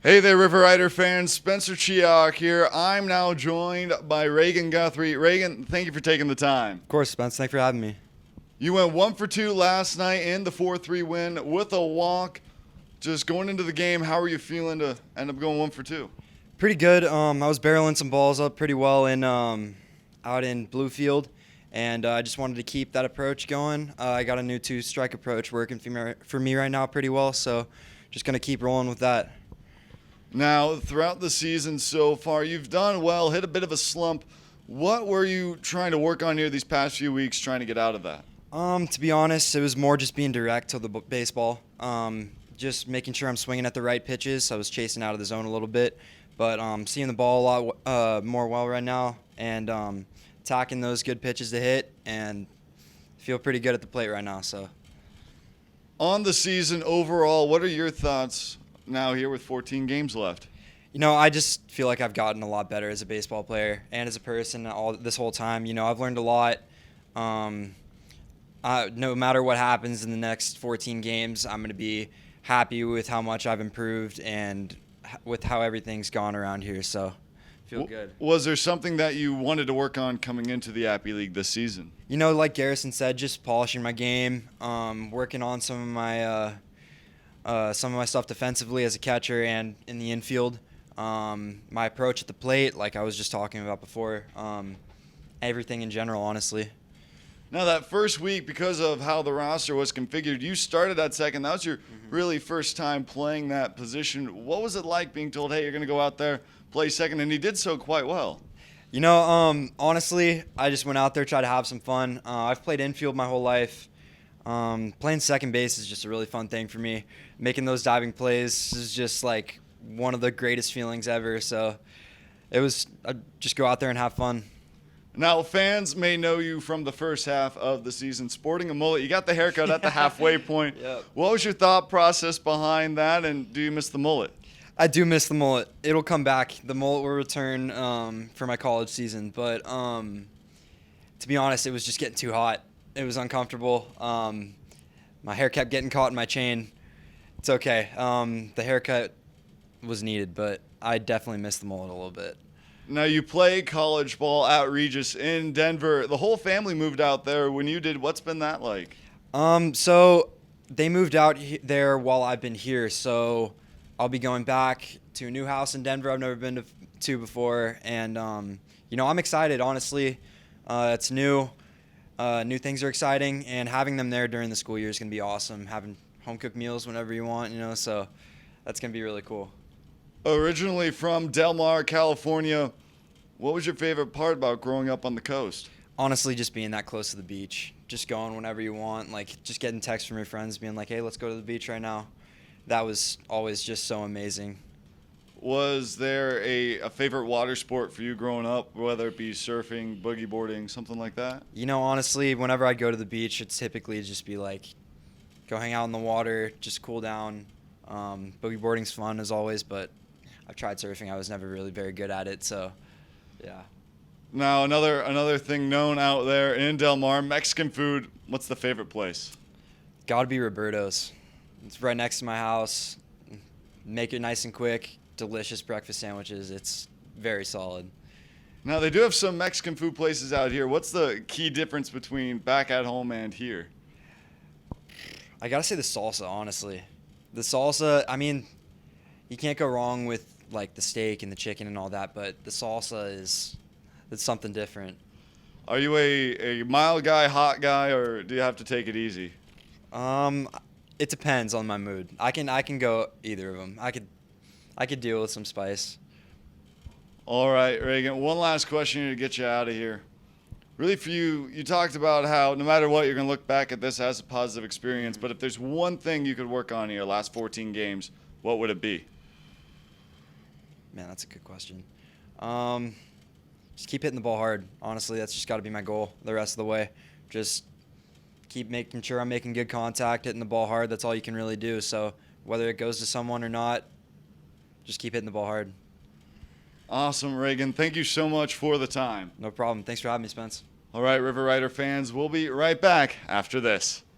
Hey there, River Rider fans. Spencer Cihak here. I'm now joined by Reagan Guthrie. Reagan, thank you for taking the time. Of course, Spence. Thanks for having me. You went 1 for 2 last night in the 4-3 win with a walk. Just going into the game, how are you feeling to end up going 1 for 2? Pretty good. I was barreling some balls up pretty well in out in Bluefield, and I just wanted to keep that approach going. I got a new two-strike approach working for me right now pretty well, so just gonna keep rolling with that. Now, throughout the season so far, you've done well, hit a bit of a slump. What were you trying to work on here these past few weeks, trying to get out of that? To be honest, it was more just being direct to the baseball. Just making sure I'm swinging at the right pitches. I was chasing out of the zone a little bit, but seeing the ball a lot more well right now, and attacking those good pitches to hit, and feel pretty good at the plate right now. So, On the season overall, what are your thoughts now here with 14 games left? I just feel like I've gotten a lot better as a baseball player and as a person all this whole time. I've learned a lot. No matter what happens in the next 14 games, I'm going to be happy with how much I've improved and with how everything's gone around here. So, feel good. Was there something that you wanted to work on coming into the Appy League this season? Like Garrison said, just polishing my game, working on some of my stuff defensively as a catcher and in the infield. My approach at the plate, like I was just talking about before. Everything in general, honestly. Now, that first week, because of how the roster was configured, you started at second. That was your really first time playing that position. What was it like being told, hey, you're going to go out there, play second? And you did so quite well. Honestly, I just went out there, tried to have some fun. I've played infield my whole life. Playing second base is just a really fun thing for me. Making those diving plays is just like one of the greatest feelings ever. So I'd just go out there and have fun. Now, fans may know you from the first half of the season, sporting a mullet. You got the haircut at the halfway point. Yep. What was your thought process behind that, and do you miss the mullet? I do miss the mullet. It'll come back. The mullet will return for my college season. But to be honest, it was just getting too hot. It was uncomfortable. My hair kept getting caught in my chain. It's okay. The haircut was needed, but I definitely missed the mullet a little bit. Now, you play college ball at Regis in Denver. The whole family moved out there when you did. What's been that like? So they moved out there while I've been here. So I'll be going back to a new house in Denver I've never been to before. And, I'm excited, honestly. It's new. New things are exciting. And having them there during the school year is going to be awesome. Having home-cooked meals whenever you want, so that's going to be really cool. Originally from Del Mar, California, what was your favorite part about growing up on the coast? Honestly, just being that close to the beach, just going whenever you want, like just getting texts from your friends being like, hey, let's go to the beach right now. That was always just so amazing. Was there a favorite water sport for you growing up, whether it be surfing, boogie boarding, something like that? Honestly, whenever I go to the beach, it's typically just be like, go hang out in the water, just cool down. Boogie boarding's fun as always, but I've tried surfing. I was never really very good at it, so yeah. Now, another thing known out there in Del Mar, Mexican food. What's the favorite place? Gotta be Roberto's. It's right next to my house. Make it nice and quick. Delicious breakfast sandwiches. It's very solid. Now, they do have some Mexican food places out here. What's the key difference between back at home and here? I gotta say the salsa, honestly. The salsa, you can't go wrong with like the steak and the chicken and all that, but the salsa it's something different. Are you a mild guy, hot guy, or do you have to take it easy? It depends on my mood. I can go either of them. I could deal with some spice. All right, Reagan, one last question to get you out of here. Really, for you talked about how no matter what, you're going to look back at this as a positive experience, but if there's one thing you could work on in your last 14 games, what would it be? Man, that's a good question. Just keep hitting the ball hard. Honestly, that's just got to be my goal the rest of the way. Just keep making sure I'm making good contact, hitting the ball hard. That's all you can really do. So whether it goes to someone or not, just keep hitting the ball hard. Awesome, Reagan. Thank you so much for the time. No problem. Thanks for having me, Spence. All right, River Rider fans, we'll be right back after this.